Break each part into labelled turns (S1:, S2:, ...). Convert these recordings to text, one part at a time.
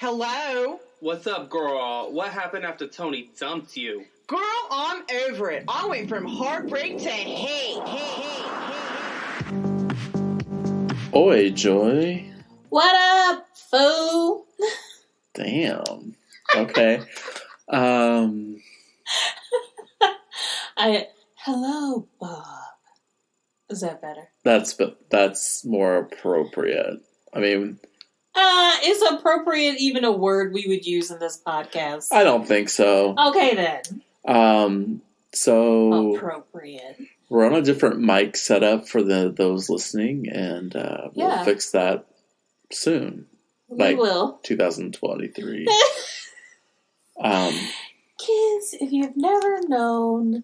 S1: Hello?
S2: What's up, girl? What happened after Tony dumped you?
S1: Girl, I'm over it. I went from heartbreak to hate.
S3: Oi, Joy.
S4: What up, fool?
S3: Damn. Okay.
S4: Hello, Bob. Is that better?
S3: That's more appropriate. I mean,
S4: is appropriate even a word we would use in this podcast?
S3: I don't think so.
S4: Okay, then.
S3: So
S4: appropriate.
S3: We're on a different mic setup for those listening, and we'll fix that soon.
S4: We will.
S3: 2023.
S4: Kids, if you've never known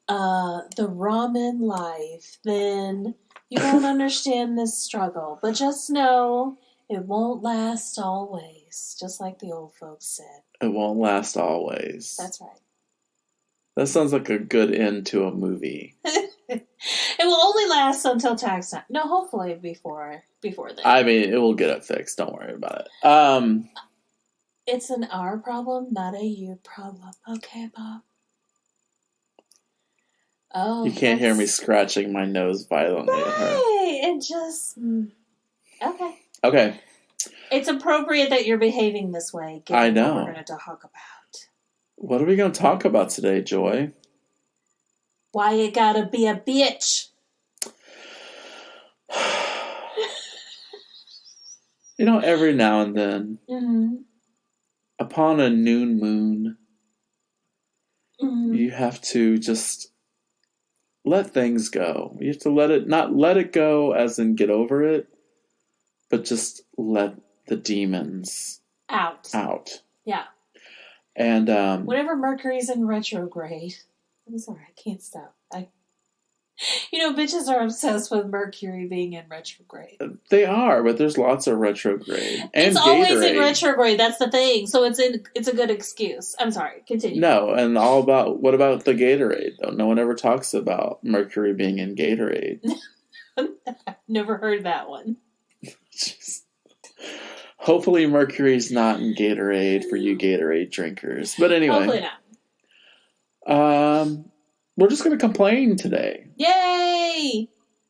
S4: the ramen life, then you won't understand this struggle. But just know it won't last always, just like the old folks said.
S3: It won't last always.
S4: That's right.
S3: That sounds like a good end to a movie.
S4: It will only last until tax time. No, hopefully before then.
S3: I mean, it will get it fixed. Don't worry about it.
S4: It's an our problem, not a you problem. Okay, Bob? Oh,
S3: you can't hear me scratching my nose violently at her.
S4: It just... Okay.
S3: Okay.
S4: It's appropriate that you're behaving this way, given
S3: I know.
S4: what we're going to talk about.
S3: What are we going to talk about today, Joy?
S4: Why you gotta be a bitch.
S3: You know, every now and then, upon a noon moon, you have to just let things go. You have to not let it go as in get over it, but just let the demons out.
S4: Yeah.
S3: And
S4: whenever Mercury's in retrograde, I'm sorry, I can't stop. Bitches are obsessed with Mercury being in retrograde.
S3: They are, but there's lots of retrograde. And
S4: it's always in retrograde. That's the thing. So it's a good excuse. I'm sorry. Continue.
S3: No, and what about the Gatorade though? No one ever talks about Mercury being in Gatorade.
S4: Never heard that one.
S3: Hopefully Mercury's not in Gatorade for you Gatorade drinkers. But anyway.
S4: Hopefully not.
S3: We're just going to complain today.
S4: Yay!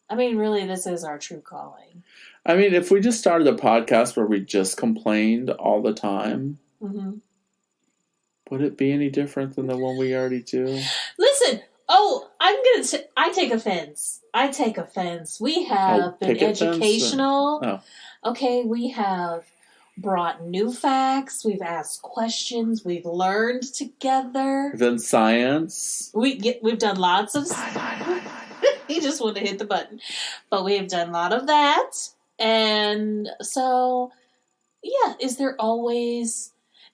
S4: I mean, really, this is our true calling.
S3: I mean, if we just started a podcast where we just complained all the time, would it be any different than the one we already do?
S4: Listen, I take offense. We have been educational. Okay, we have brought new facts. We've asked questions. We've learned together.
S3: We've done science.
S4: We've done lots of... He just wanted to hit the button. But we've done a lot of that. And so, yeah, is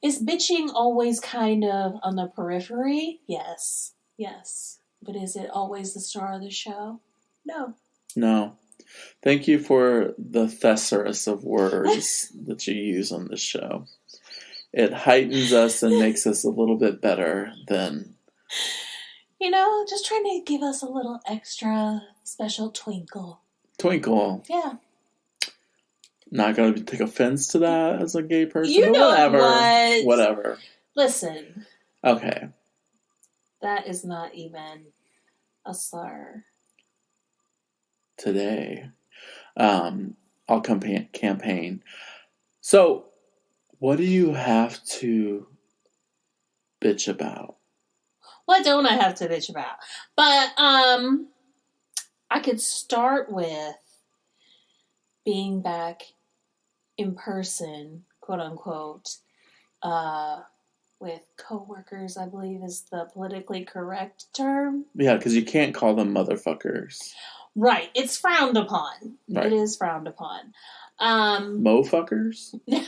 S4: bitching always kind of on the periphery? Yes. But is it always the star of the show? No.
S3: Thank you for the thesaurus of words that you use on this show. It heightens us and makes us a little bit better than...
S4: just trying to give us a little extra special twinkle.
S3: Twinkle?
S4: Yeah.
S3: Not going to take offense to that as a gay person.
S4: You know
S3: whatever. Whatever.
S4: Listen.
S3: Okay.
S4: That is not even a slur.
S3: Today, I'll campaign. So, what do you have to bitch about?
S4: What don't I have to bitch about? But I could start with being back in person, quote unquote, with coworkers, I believe is the politically correct term.
S3: Yeah, because you can't call them motherfuckers.
S4: Right. It's frowned upon. Right. It is frowned upon.
S3: Mofuckers? Co-workers?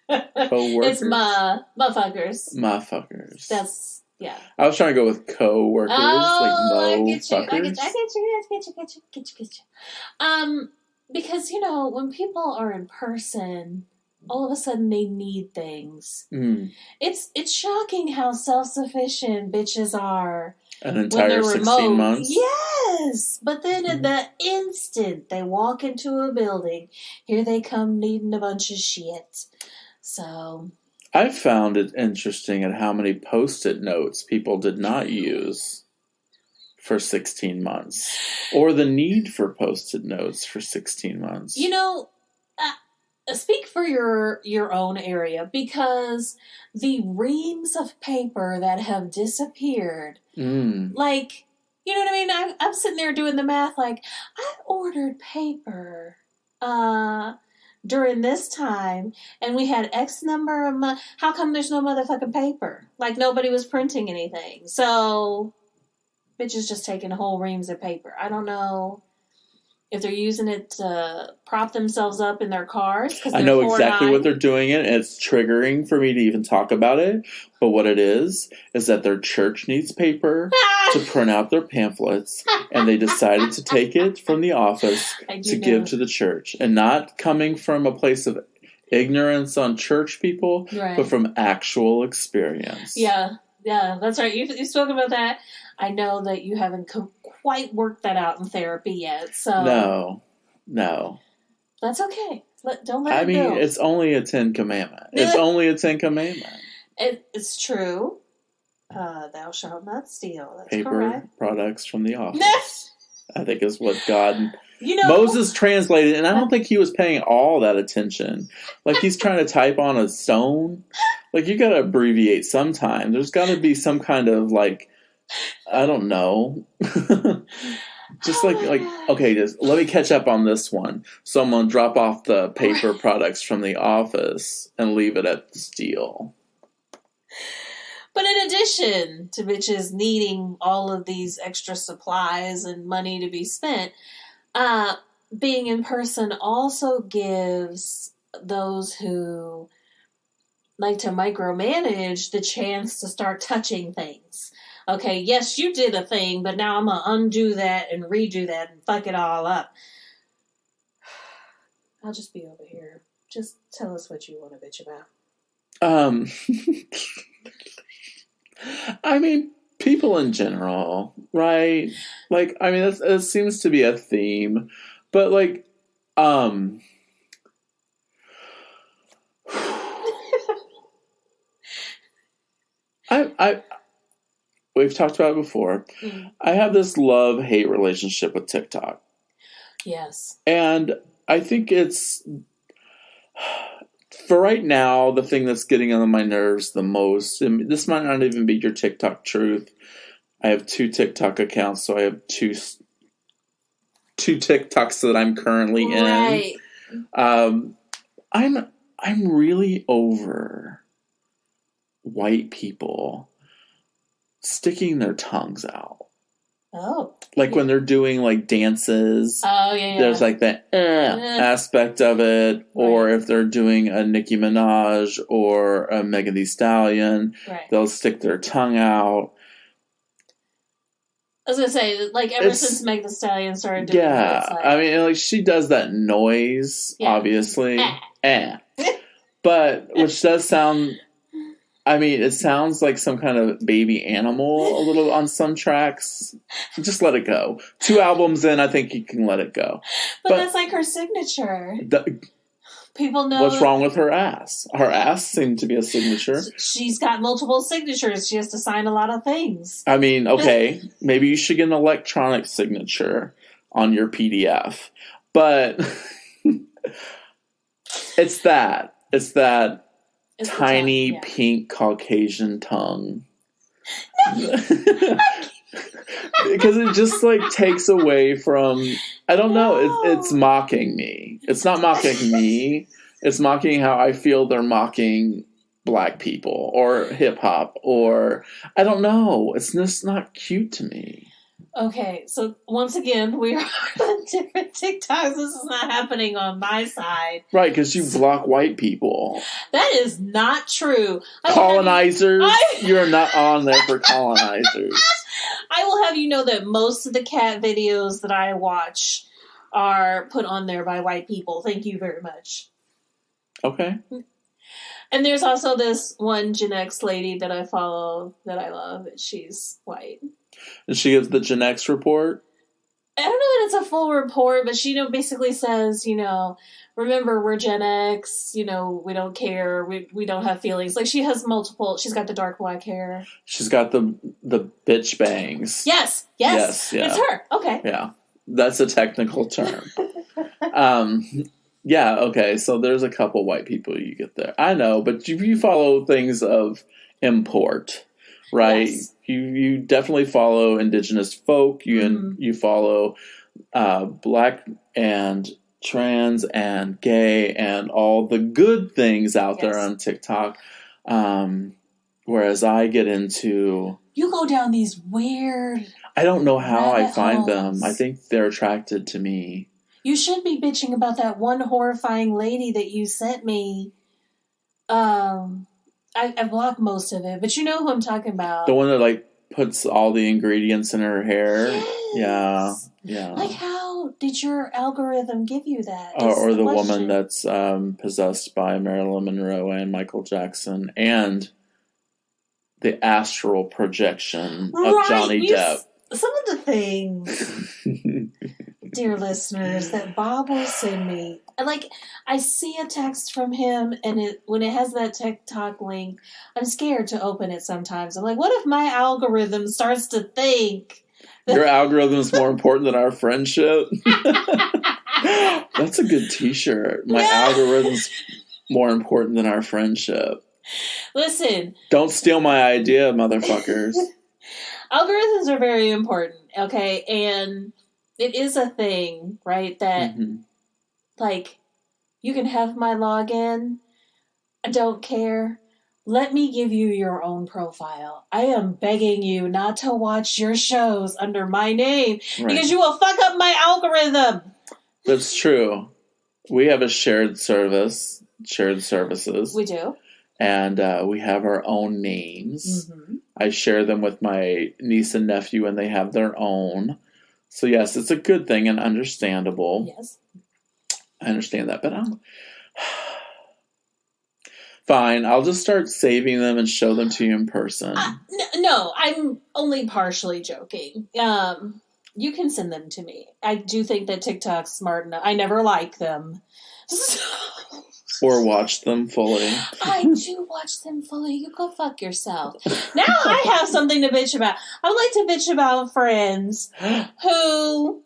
S4: It's motherfuckers.
S3: Motherfuckers.
S4: That's, yeah.
S3: I was trying to go with co-workers.
S4: I get you. Because, when people are in person, all of a sudden they need things. It's shocking how self-sufficient bitches are.
S3: An entire 16 months?
S4: Yes! But then in the instant they walk into a building, here they come needing a bunch of shit. So,
S3: I found it interesting at how many Post-it notes people did not use for 16 months, or the need for Post-it notes for 16 months.
S4: you know, speak for your own area, because the reams of paper that have disappeared, like, you know what I mean? I'm sitting there doing the math, like, I ordered paper during this time, and we had X number of months. How come there's no motherfucking paper? Like, nobody was printing anything. So, bitches just taking whole reams of paper. I don't know if they're using it to prop themselves up in their cars.
S3: I know exactly what they're doing it, and it's triggering for me to even talk about it. But what it is that their church needs paper to print out their pamphlets, and they decided to take it from the office to give to the church. And not coming from a place of ignorance on church people, but from actual experience.
S4: Yeah, that's right. You've spoken about that. I know that you haven't quite worked that out in therapy yet, so... No. That's okay. Don't let it go.
S3: It's only a 10 commandment. It's only a 10 commandment.
S4: It's true. Thou shalt not steal. That's
S3: paper
S4: correct.
S3: Products from the office. I think is what God... Moses translated, and I don't think he was paying all that attention. Like, he's trying to type on a stone. Like, you gotta abbreviate sometime. There's gotta be some kind of, like... I don't know. Just like okay, just let me catch up on this one. So I'm gonna drop off the paper products from the office and leave it at steal.
S4: But in addition to bitches needing all of these extra supplies and money to be spent, being in person also gives those who like to micromanage the chance to start touching things. Okay, yes, you did a thing, but now I'm going to undo that and redo that and fuck it all up. I'll just be over here. Just tell us what you want to bitch about.
S3: I mean, people in general, right? Like, I mean, it seems to be a theme, but like, we've talked about it before. Mm-hmm. I have this love-hate relationship with TikTok.
S4: Yes.
S3: And I think it's, for right now, the thing that's getting on my nerves the most, and this might not even be your TikTok truth. I have 2 TikTok accounts, so I have two TikToks that I'm currently in. I'm really over white people sticking their tongues out.
S4: Oh.
S3: Like when they're doing like dances.
S4: Oh, yeah.
S3: There's like that aspect of it. Right. Or if they're doing a Nicki Minaj or a Megan Thee Stallion, they'll stick their tongue out.
S4: I was going to say, like, ever since Megan Thee Stallion started doing it.
S3: Yeah. I mean, like, she does that noise, obviously. But, which does sound... I mean, it sounds like some kind of baby animal a little on some tracks. Just let it go. 2 albums in, I think you can let it go.
S4: But that's like her signature. People know...
S3: What's wrong with her ass? Her ass seemed to be a signature.
S4: She's got multiple signatures. She has to sign a lot of things.
S3: I mean, okay, maybe you should get an electronic signature on your PDF. But it's that. It's tiny pink Caucasian tongue. Because it just like takes away from, I don't know, it's mocking me. It's not mocking me. It's mocking how I feel they're mocking black people or hip hop or I don't know. It's just not cute to me.
S4: Okay, so once again, we are on different TikToks. This is not happening on my side.
S3: Right, because you block white people.
S4: That is not true.
S3: Colonizers? You're not on there for colonizers.
S4: I will have you know that most of the cat videos that I watch are put on there by white people. Thank you very much.
S3: Okay.
S4: And there's also this one Gen X lady that I follow that I love. She's white.
S3: And she gives the Gen X report?
S4: I don't know that it's a full report, but she basically says, remember, we're Gen X, we don't care, we don't have feelings. Like, she has multiple, she's got the dark black hair.
S3: She's got the bitch bangs.
S4: Yes,
S3: yeah.
S4: It's her. Okay.
S3: Yeah. That's a technical term. Yeah, okay, so there's a couple white people you get there. I know, but you follow things of import, right?
S4: Yes.
S3: You definitely follow indigenous folk. You follow black and trans and gay and all the good things out there on TikTok. Whereas I get into...
S4: You go down these weird...
S3: I don't know how I find them. I think they're attracted to me.
S4: You should be bitching about that one horrifying lady that you sent me. I blocked most of it, but you know who I'm talking about.
S3: The one that puts all the ingredients in her hair.
S4: Yes.
S3: Yeah.
S4: Like, how did your algorithm give you that?
S3: Or the woman that's possessed by Marilyn Monroe and Michael Jackson and the astral projection of Johnny Depp.
S4: Some of the things, dear listeners, that Bob will send me. I see a text from him, and when it has that TikTok link, I'm scared to open it sometimes. I'm like, what if my algorithm starts to think that...
S3: Your algorithm is more important than our friendship? That's a good t-shirt. My algorithm's more important than our friendship.
S4: Listen.
S3: Don't steal my idea, motherfuckers.
S4: Algorithms are very important, okay? And it is a thing, right? That, you can have my login. I don't care. Let me give you your own profile. I am begging you not to watch your shows under my name because you will fuck up my algorithm.
S3: That's true. We have a shared services.
S4: We do.
S3: And we have our own names.
S4: Mm-hmm.
S3: I share them with my niece and nephew, and they have their own. So, yes, it's a good thing and understandable.
S4: Yes.
S3: I understand that, but fine, I'll just start saving them and show them to you in person.
S4: No, I'm only partially joking. You can send them to me. I do think that TikTok's smart enough. I never like them.
S3: Or watch them fully.
S4: I do watch them fully. You go fuck yourself. Now I have something to bitch about. I would like to bitch about friends who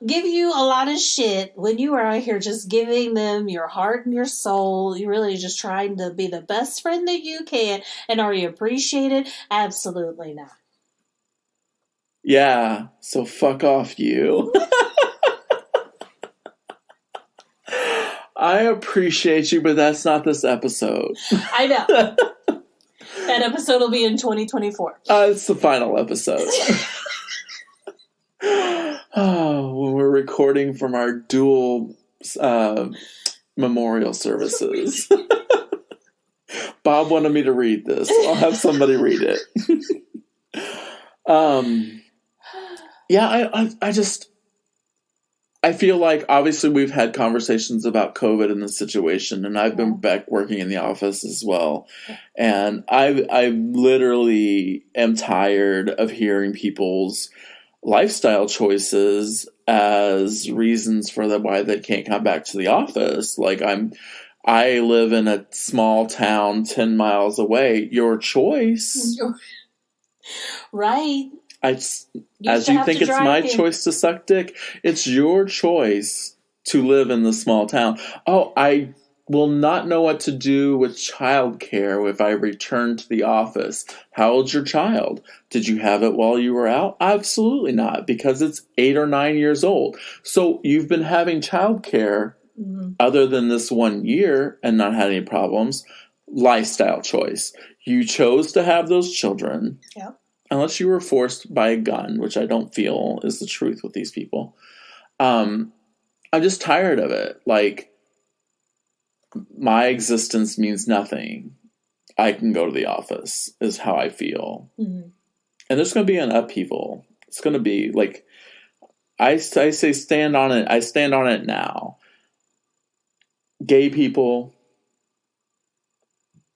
S4: give you a lot of shit when you are out here just giving them your heart and your soul. You're really just trying to be the best friend that you can. And are you appreciated? Absolutely not.
S3: Yeah, so fuck off you. I appreciate you, but that's not this episode.
S4: I know. That episode will be in 2024.
S3: It's the final episode. When we're recording from our dual memorial services. Bob wanted me to read this. I'll have somebody read it. I feel like obviously we've had conversations about COVID in this situation, and I've been back working in the office as well. And I literally am tired of hearing people's lifestyle choices as reasons for why they can't come back to the office. I live in a small town 10 miles away. Your choice.
S4: Right.
S3: As you think it's my choice to suck dick, it's your choice to live in the small town. Oh, I will not know what to do with childcare if I return to the office. How old's your child? Did you have it while you were out? Absolutely not, because it's 8 or 9 years old. So you've been having childcare other than this 1 year and not had any problems. Lifestyle choice. You chose to have those children.
S4: Yep.
S3: Unless you were forced by a gun, which I don't feel is the truth with these people. I'm just tired of it. My existence means nothing. I can go to the office, is how I feel. Mm-hmm. And there's going to be an upheaval. It's going to be I say stand on it. I stand on it now. Gay people,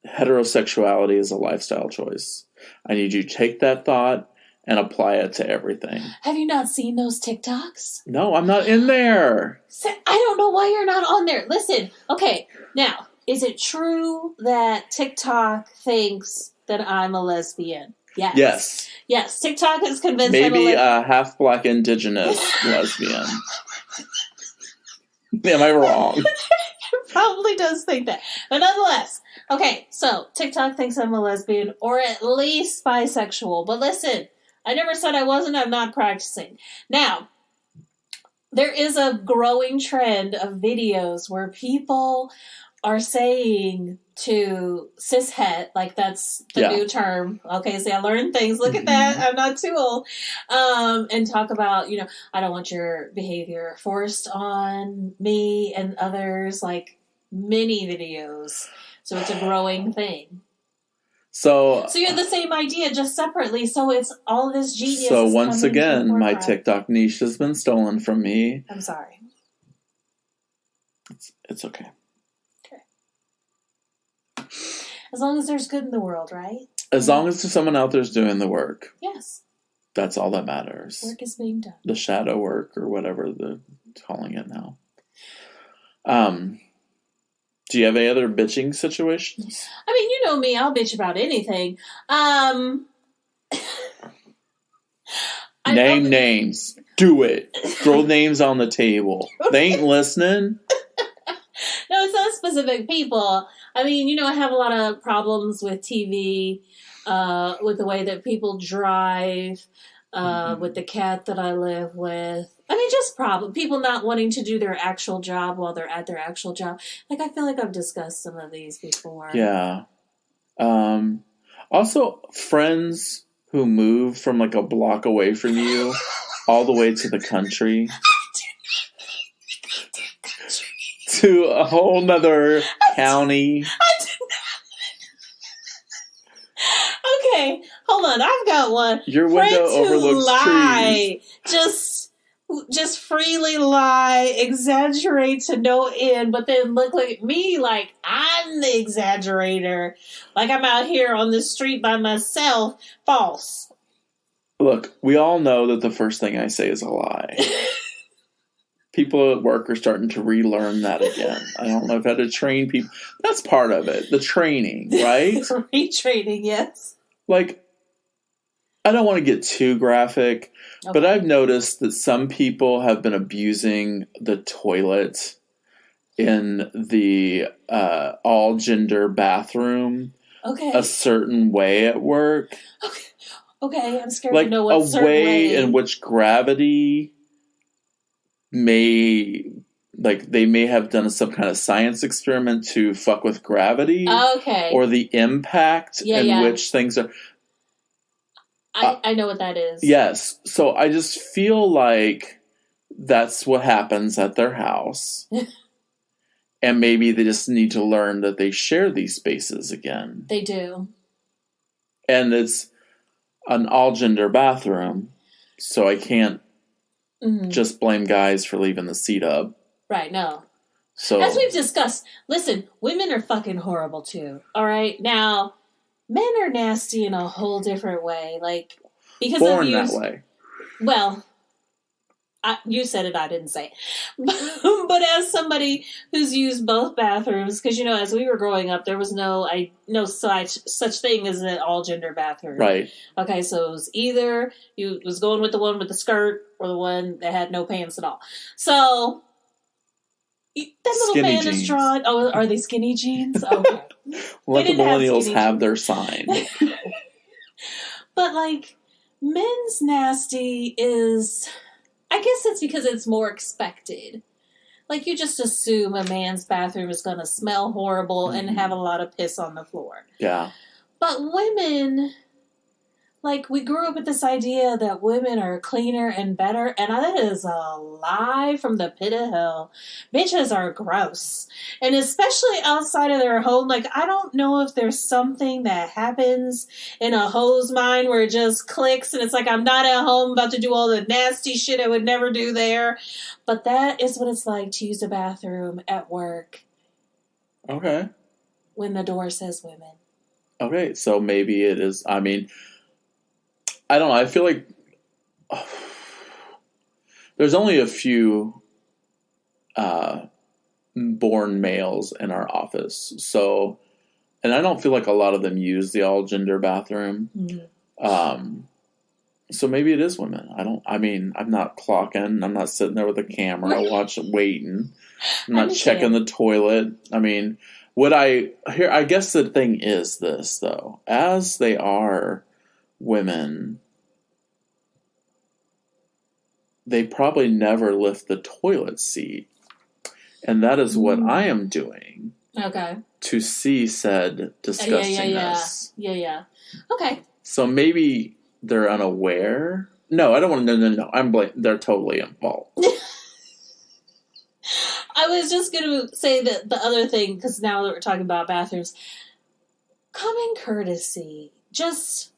S3: heterosexuality is a lifestyle choice. I need you to take that thought and apply it to everything.
S4: Have you not seen those TikToks?
S3: No, I'm not in there.
S4: I don't know why you're not on there. Listen, okay, now, is it true that TikTok thinks that I'm a lesbian? Yes.
S3: Yes.
S4: Yes, TikTok is convinced
S3: Maybe a half black indigenous lesbian. Am I wrong?
S4: Probably does think that. But nonetheless, okay, so TikTok thinks I'm a lesbian or at least bisexual. But listen, I never said I wasn't. I'm not practicing. Now, there is a growing trend of videos where people are saying to cishet, like that's the new term. Okay, see, I learned things. Look at that. I'm not too old. And talk about, I don't want your behavior forced on me and others, like many videos. So it's a growing thing. So you're the same idea, just separately. So it's all this genius.
S3: So once again, my TikTok niche has been stolen from me.
S4: I'm sorry.
S3: It's okay.
S4: As long as there's good in the world, right?
S3: As long as there's someone out there's doing the work.
S4: Yes.
S3: That's all that matters.
S4: Work is being done.
S3: The shadow work or whatever they're calling it now. Do you have any other bitching situations?
S4: I mean, you know me, I'll bitch about anything.
S3: Name names. Do it. Throw names on the table. They ain't listening.
S4: No, it's not specific people. I mean, I have a lot of problems with TV, with the way that people drive, with the cat that I live with. I mean, just people not wanting to do their actual job while they're at their actual job. Like, I feel like I've discussed some of these before.
S3: Yeah. Also, friends who move from like a block away from you all the way to the country. To a whole nother county.
S4: Okay, hold on. I've got one.
S3: Your window overlooks trees.
S4: Just freely lie, exaggerate to no end, but then look at me like I'm the exaggerator. Like I'm out here on the street by myself. False.
S3: Look, we all know that the first thing I say is a lie. People at work are starting to relearn that again. I don't know if I had to train people. That's part of it. The training, right?
S4: Retraining, yes.
S3: Like, I don't want to get too graphic, but I've noticed that some people have been abusing the toilet in the all-gender bathroom a certain way at work.
S4: Okay, I'm scared to know what
S3: certain way in which gravity they may have done some kind of science experiment to fuck with gravity.
S4: Okay.
S3: Or the impact which things are.
S4: I know what that is.
S3: Yes. So I just feel like that's what happens at their house. And maybe they just need to learn that they share these spaces again.
S4: They do.
S3: And it's an all-gender bathroom, so I can't just blame guys for leaving the seat up.
S4: Right, no.
S3: So,
S4: as we've discussed, listen, women are fucking horrible too. All right? Now, men are nasty in a whole different way. Like, because
S3: born that way.
S4: Well, you said it, I didn't say it. But as somebody who's used both bathrooms, because, as we were growing up, there was no such thing as an all-gender bathroom.
S3: Right.
S4: Okay, so it was either you was going with the one with the skirt or the one that had no pants at all. So, that little
S3: skinny
S4: man
S3: jeans.
S4: is drawn. Oh, are they skinny jeans? Okay.
S3: Let the millennials have their sign.
S4: But, like, men's nasty is... I guess it's because it's more expected. Like, you just assume a man's bathroom is going to smell horrible and have a lot of piss on the floor.
S3: Yeah.
S4: But women, like, we grew up with this idea that women are cleaner and better, and that is a lie from the pit of hell. Bitches are gross. And especially outside of their home, like, I don't know if there's something that happens in a hoe's mind where it just clicks, and it's like, I'm not at home about to do all the nasty shit I would never do there. But that is what it's like to use a bathroom at work.
S3: Okay.
S4: When the door says women.
S3: Okay, so maybe it is, I mean... I don't know. I feel like there's only a few born males in our office. So, and I don't feel like a lot of them use the all gender bathroom. Mm-hmm. So maybe it is women. I'm not clocking. I'm not sitting there with a camera waiting. I'm not checking the toilet. I mean, I guess the thing is this, though. As they are women, they probably never lift the toilet seat. And that is what I am doing. Okay. To see said disgustingness.
S4: Yeah. Okay.
S3: So maybe they're unaware. No, I don't want to. No. They're totally involved.
S4: I was just going to say that the other thing, because now that we're talking about bathrooms, common courtesy. Just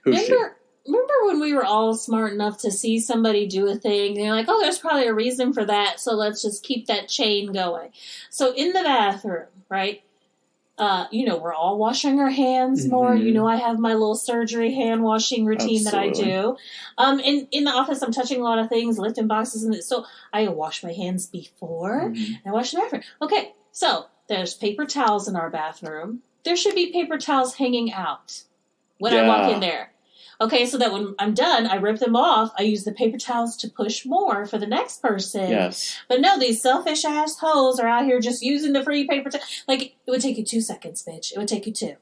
S4: remember when we were all smart enough to see somebody do a thing, and you're like, oh, there's probably a reason for that, so let's just keep that chain going. So in the bathroom, right? We're all washing our hands more. Mm-hmm. I have my little surgery hand washing routine that I do. And in the office, I'm touching a lot of things, lifting boxes, and so I wash my hands before and I wash the bathroom. Okay, so there's paper towels in our bathroom. There should be paper towels hanging out when I walk in there. Okay, so that when I'm done, I rip them off. I use the paper towels to push more for the next person. Yes. But no, these selfish ass hoes are out here just using the free paper towel. Like, it would take you 2 seconds, bitch. It would take you 2.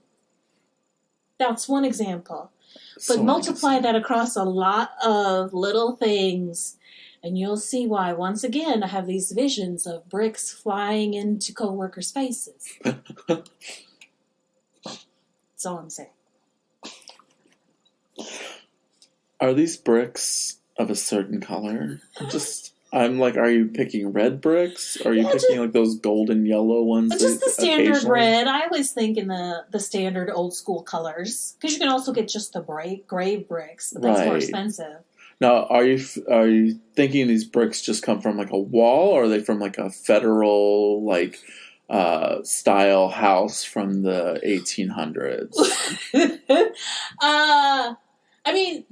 S4: That's one example. But multiply that across a lot of little things, and you'll see why, once again, I have these visions of bricks flying into coworkers' faces. That's all I'm saying.
S3: Are these bricks of a certain color? I'm like, are you picking red bricks? Or are you picking like those golden yellow ones?
S4: Just the standard red. I always think in the standard old school colors. Because you can also get just the gray bricks, but that's more expensive.
S3: Now, are you thinking these bricks just come from like a wall, or are they from like a federal style house from the 1800s?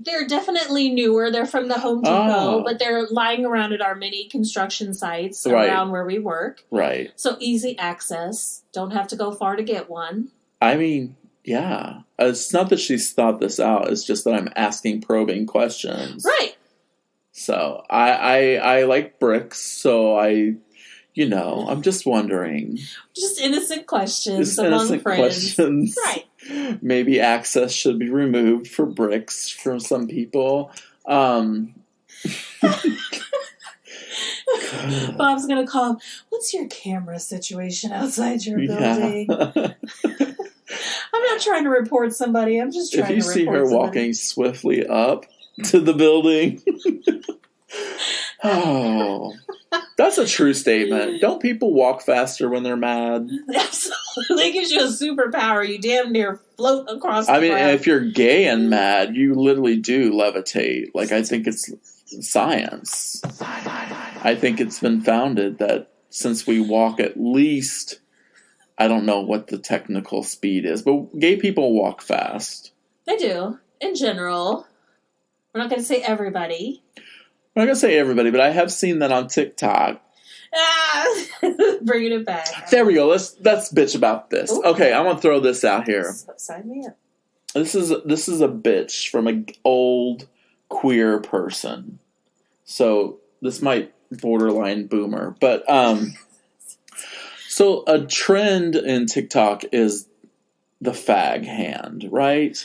S4: They're definitely newer. They're from the Home Depot, but they're lying around at our many construction sites around where we work. Right. So easy access. Don't have to go far to get one.
S3: Yeah. It's not that she's thought this out. It's just that I'm asking probing questions. Right. So I like bricks, so I'm just wondering.
S4: Just innocent questions among friends.
S3: Questions. Right. Maybe access should be removed for bricks from some people.
S4: Bob's going to call him, what's your camera situation outside your building? Yeah. I'm not trying to report somebody. I'm just trying to report somebody.
S3: If you see her walking swiftly up to the building... Oh, that's a true statement. Don't people walk faster when they're mad?
S4: Absolutely. It gives you a superpower. You damn near float across the ground.
S3: If you're gay and mad, you literally do levitate. Like, I think it's science. I think it's been founded that since we walk at least, I don't know what the technical speed is, but gay people walk fast.
S4: They do, in general. We're not going to say everybody.
S3: I'm not going to say everybody, but I have seen that on TikTok.
S4: Bringing it back.
S3: There we go. Let's bitch about this. Ooh. Okay, I'm going to throw this out here.
S4: Sign me up.
S3: This is a bitch from an old queer person. So this might borderline boomer. But so a trend in TikTok is the fag hand, right?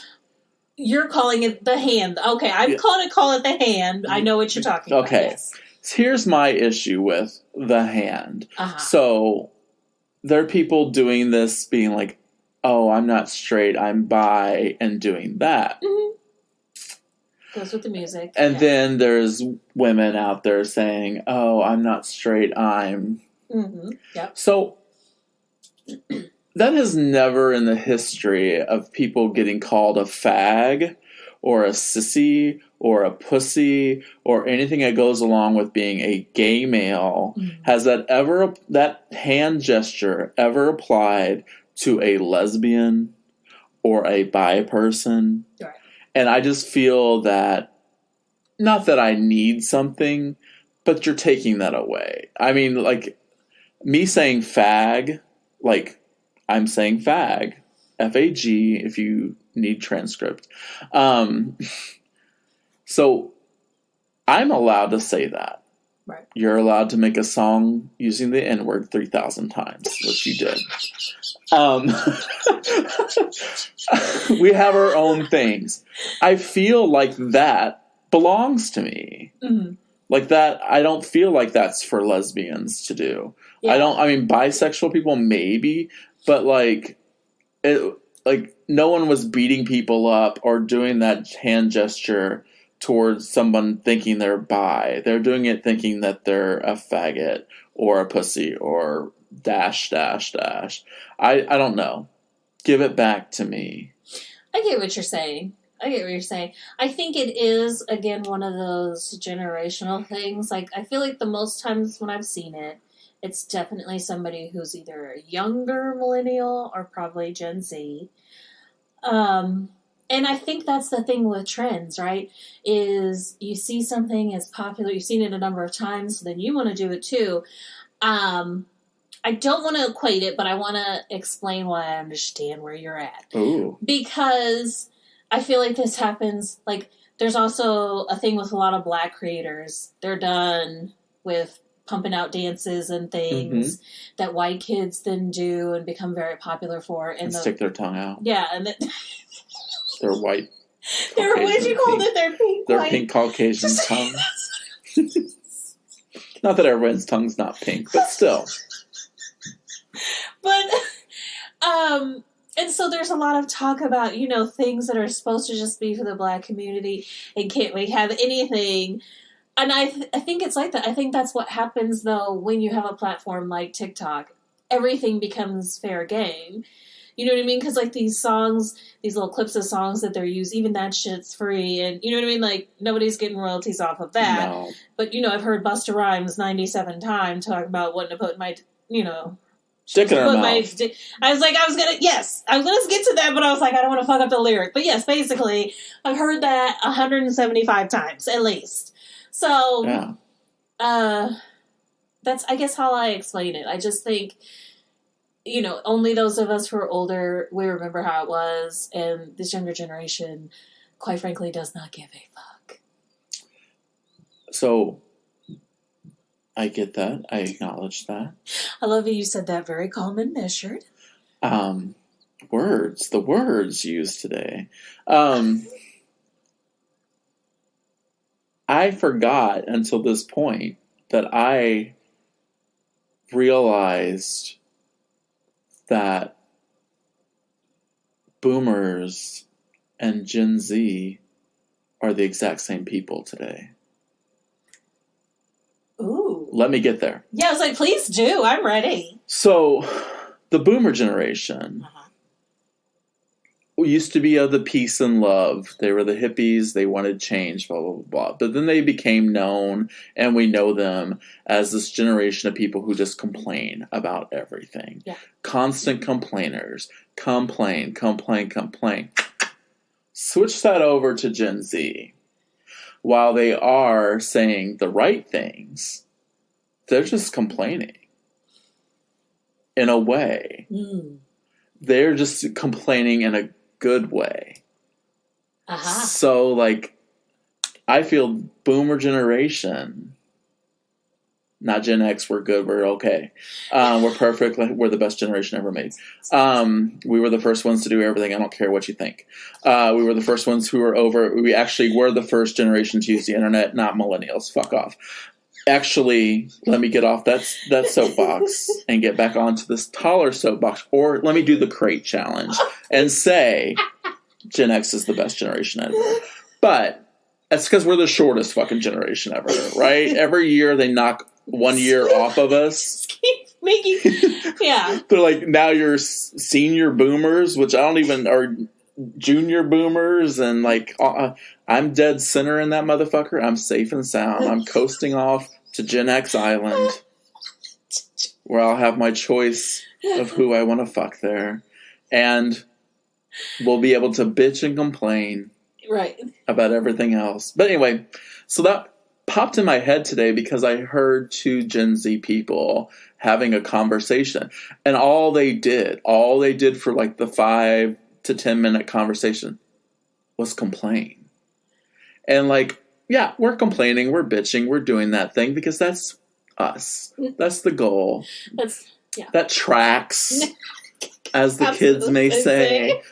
S4: You're calling it the hand. Okay, I'm calling it the hand. I know what you're talking about.
S3: Okay.
S4: Yes.
S3: Here's my issue with the hand. Uh-huh. So there are people doing this being like, oh, I'm not straight, I'm bi, and doing that.
S4: Mm-hmm. Goes with the music.
S3: And then there's women out there saying, oh, I'm not straight, I'm...
S4: Mm-hmm. Yep.
S3: So... that has never in the history of people getting called a fag or a sissy or a pussy or anything that goes along with being a gay male, has that hand gesture ever applied to a lesbian or a bi person?
S4: Right.
S3: And I just feel that, not that I need something, but you're taking that away. I mean, like, me saying fag, like, I'm saying fag. F-A-G, if you need transcript. So, I'm allowed to say that.
S4: Right.
S3: You're allowed to make a song using the N-word 3,000 times, which you did. We have our own things. I feel like that belongs to me.
S4: Mm-hmm.
S3: Like that, I don't feel like that's for lesbians to do.
S4: Yeah.
S3: I mean, bisexual people maybe, but like no one was beating people up or doing that hand gesture towards someone thinking they're bi. They're doing it thinking that they're a faggot or a pussy or dash, dash, dash. I don't know. Give it back to me.
S4: I get what you're saying. I think it is, again, one of those generational things. Like, I feel like the most times when I've seen it, it's definitely somebody who's either a younger millennial or probably Gen Z. And I think that's the thing with trends, right? Is you see something as popular, you've seen it a number of times, then you want to do it too. I don't want to equate it, but I want to explain why I understand where you're at.
S3: Ooh.
S4: Because I feel like this happens, like, there's also a thing with a lot of Black creators. They're done with pumping out dances and things that white kids then do and become very popular for. And
S3: stick their tongue out.
S4: Yeah, and
S3: they're white.
S4: They're, what did you call it? They're pink.
S3: They're pink Caucasian tongue. Not that everyone's tongue's not pink, but still.
S4: But, and so there's a lot of talk about, you know, things that are supposed to just be for the Black community and can't really have anything. And I think it's like that. I think that's what happens, though, when you have a platform like TikTok. Everything becomes fair game. You know what I mean? Because, like, these songs, these little clips of songs that they're using, even that shit's free. And, you know what I mean? Like, nobody's getting royalties off of that.
S3: No.
S4: But, you know, I've heard Busta Rhymes 97 times talk about wanting to put my, you know...
S3: Dick in her mouth.
S4: I was going to get to that, but I was like, I don't want to fuck up the lyric. But yes, basically, I've heard that 175 times, at least. So,
S3: yeah.
S4: That's, I guess, how I explain it. I just think, you know, only those of us who are older, we remember how it was, and this younger generation, quite frankly, does not give a fuck.
S3: So, I get that. I acknowledge that.
S4: I love that you said that, very calm and measured.
S3: Words. The words used today. I forgot until this point that I realized that boomers and Gen Z are the exact same people today.
S4: Ooh.
S3: Let me get there.
S4: Yeah, I was like, please do. I'm ready.
S3: So, the boomer generation used to be of the peace and love. They were the hippies. They wanted change, blah, blah, blah, blah. But then they became known, and we know them as this generation of people who just complain about everything.
S4: Yeah.
S3: Constant complainers. Complain. Switch that over to Gen Z. While they are saying the right things, they're just complaining. In a way.
S4: Mm.
S3: They're just complaining in a good way.
S4: Uh-huh.
S3: So, like, I feel boomer generation, not Gen X, we're good, we're okay. We're perfect, we're the best generation ever made. We were the first ones to do everything, I don't care what you think. We were the first ones who we actually were the first generation to use the internet, not millennials, fuck off. Actually, let me get off that soapbox and get back onto this taller soapbox. Or let me do the crate challenge and say Gen X is the best generation ever. But that's because we're the shortest fucking generation ever, right? Every year they knock 1 year off of us.
S4: Yeah.
S3: They're like, now you're senior boomers, which I don't even, or junior boomers, and like, I'm dead center in that motherfucker. I'm safe and sound. I'm coasting off to Gen X Island, where I'll have my choice of who I want to fuck there, and we'll be able to bitch and complain
S4: Right.
S3: About everything else. But anyway, so that popped in my head today because I heard two Gen Z people having a conversation. And all they did for like the 5 to 10 minute conversation was complain. And like, yeah, we're complaining, we're bitching, we're doing that thing because that's us. That's the goal. That tracks, as the kids may say.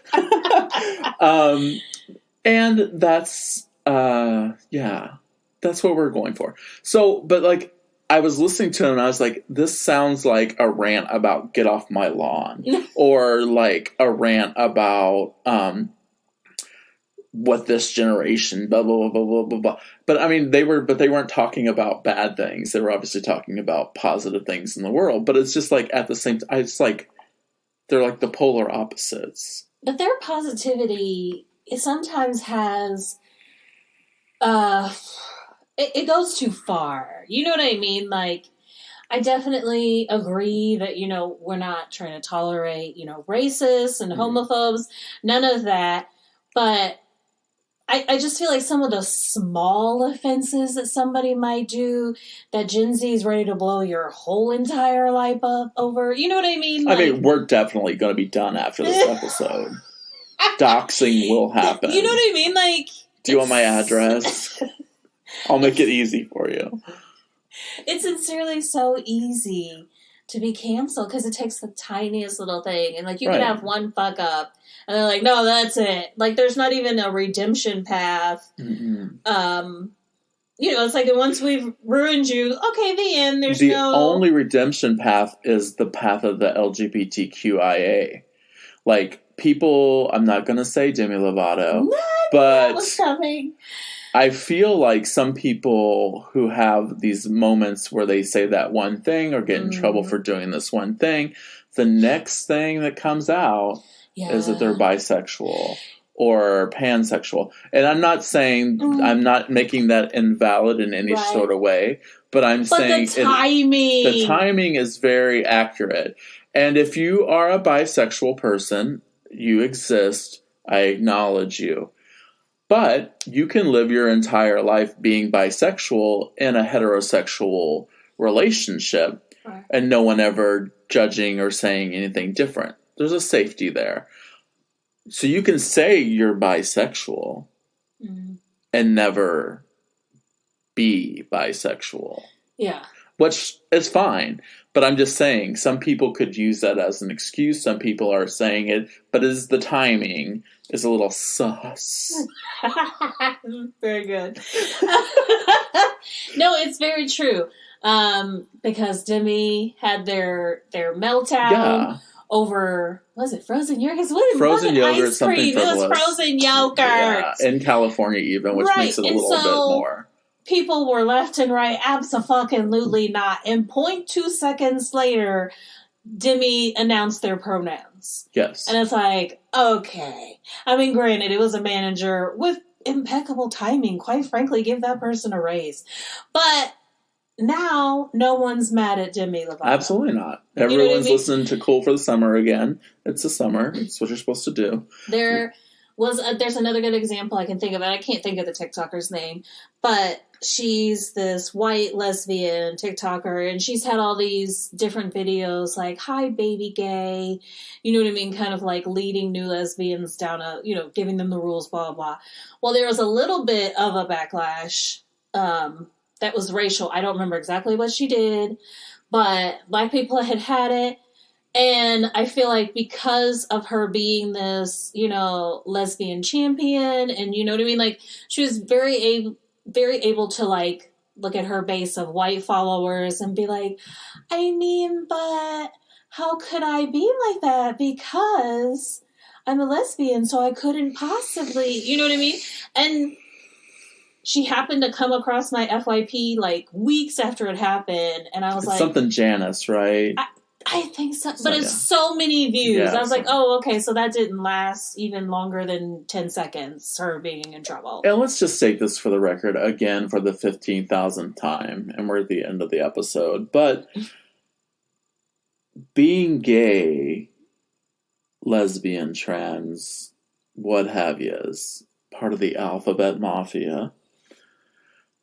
S3: And that's, that's what we're going for. So, but like, I was listening to him and I was like, this sounds like a rant about get off my lawn. Or like a rant about, what this generation, blah, blah, blah, blah, blah, blah, blah. But I mean, they weren't talking about bad things. They were obviously talking about positive things in the world. But it's just like, at the same time, it's like, they're like the polar opposites.
S4: But their positivity, it sometimes has, it goes too far. You know what I mean? Like, I definitely agree that, we're not trying to tolerate, racists and homophobes, none of that. But I just feel like some of the small offenses that somebody might do that Gen Z is ready to blow your whole entire life up over. You know what I mean?
S3: I mean, we're definitely going to be done after this episode. Doxing will happen.
S4: You know what I mean? Like,
S3: do you want my address? I'll make it easy for you.
S4: It's sincerely so easy to be canceled because it takes the tiniest little thing. And like, you can have one fuck up and they're like, no, that's it. Like, there's not even a redemption path. Mm-hmm. It's like, once we've ruined you, okay, the end. There's
S3: the only redemption path is the path of the LGBTQIA. Like, people, I'm not going to say Demi Lovato, but
S4: that was coming.
S3: I feel like some people who have these moments where they say that one thing or get in trouble for doing this one thing, the next thing that comes out is that they're bisexual or pansexual. And I'm not saying, I'm not making that invalid in any sort of way, but I'm saying the timing is very accurate. And if you are a bisexual person, you exist, I acknowledge you. But you can live your entire life being bisexual in a heterosexual relationship and no one ever judging or saying anything different. There's a safety there. So you can say you're bisexual and never be bisexual.
S4: Yeah.
S3: Which is fine. But I'm just saying, some people could use that as an excuse. Some people are saying it, but the timing is a little sus.
S4: Very good. No, it's very true. Because Demi had their meltdown over, was it frozen yogurt?
S3: Frozen yogurt,
S4: ice cream. It was frozen yogurt.
S3: Yeah, in California even, which makes it a little bit more.
S4: People were left and right, abso-fucking-lutely not. And 0.2 seconds later, Demi announced their pronouns.
S3: Yes.
S4: And it's like, okay. I mean, granted, it was a manager with impeccable timing. Quite frankly, give that person a raise. But now, no one's mad at Demi Lovato.
S3: Absolutely not. Everyone's listening to Cool for the Summer again. It's the summer. It's what you're supposed to do.
S4: There's another good example I can think of, and I can't think of the TikToker's name, but she's this white lesbian TikToker, and she's had all these different videos like, hi, baby gay, you know what I mean? Kind of like leading new lesbians down giving them the rules, blah, blah, blah. Well, there was a little bit of a backlash that was racial. I don't remember exactly what she did, but Black people had it. And I feel like because of her being this, lesbian champion, and you know what I mean? Like, she was very able to, like, look at her base of white followers and be like, I mean, but how could I be like that? Because I'm a lesbian, so I couldn't possibly, you know what I mean? And she happened to come across my FYP, like, weeks after it happened, and I was like...
S3: Something Janice, right?
S4: I think so, but it's so many views. Yeah, I was like, oh, okay, so that didn't last even longer than 10 seconds, her being in trouble.
S3: And let's just take this for the record again for the 15,000th time, and we're at the end of the episode. But being gay, lesbian, trans, what have yous, part of the alphabet mafia,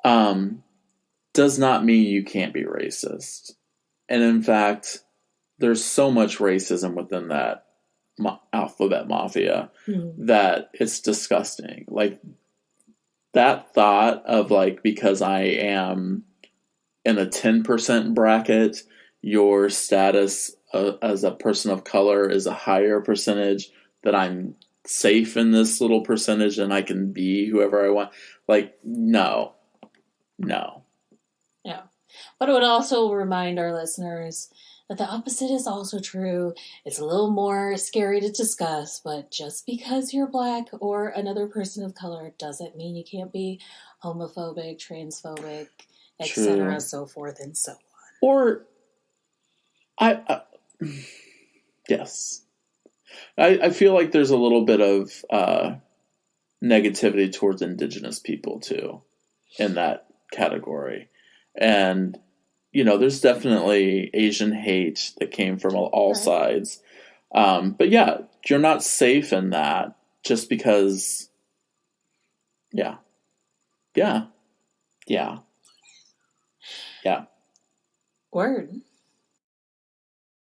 S3: does not mean you can't be racist. And in fact, there's so much racism within that alphabet mafia that it's disgusting. Like, that thought of, like, because I am in a 10% bracket, your status as a person of color is a higher percentage, that I'm safe in this little percentage and I can be whoever I want. Like, no.
S4: Yeah. But it would also remind our listeners that the opposite is also true. It's a little more scary to discuss, but just because you're black or another person of color doesn't mean you can't be homophobic, transphobic, etc., so forth and so on.
S3: Or, yes. I feel like there's a little bit of negativity towards indigenous people, too, in that category. And, there's definitely Asian hate that came from all sides. But yeah, you're not safe in that just because, yeah.
S4: Word.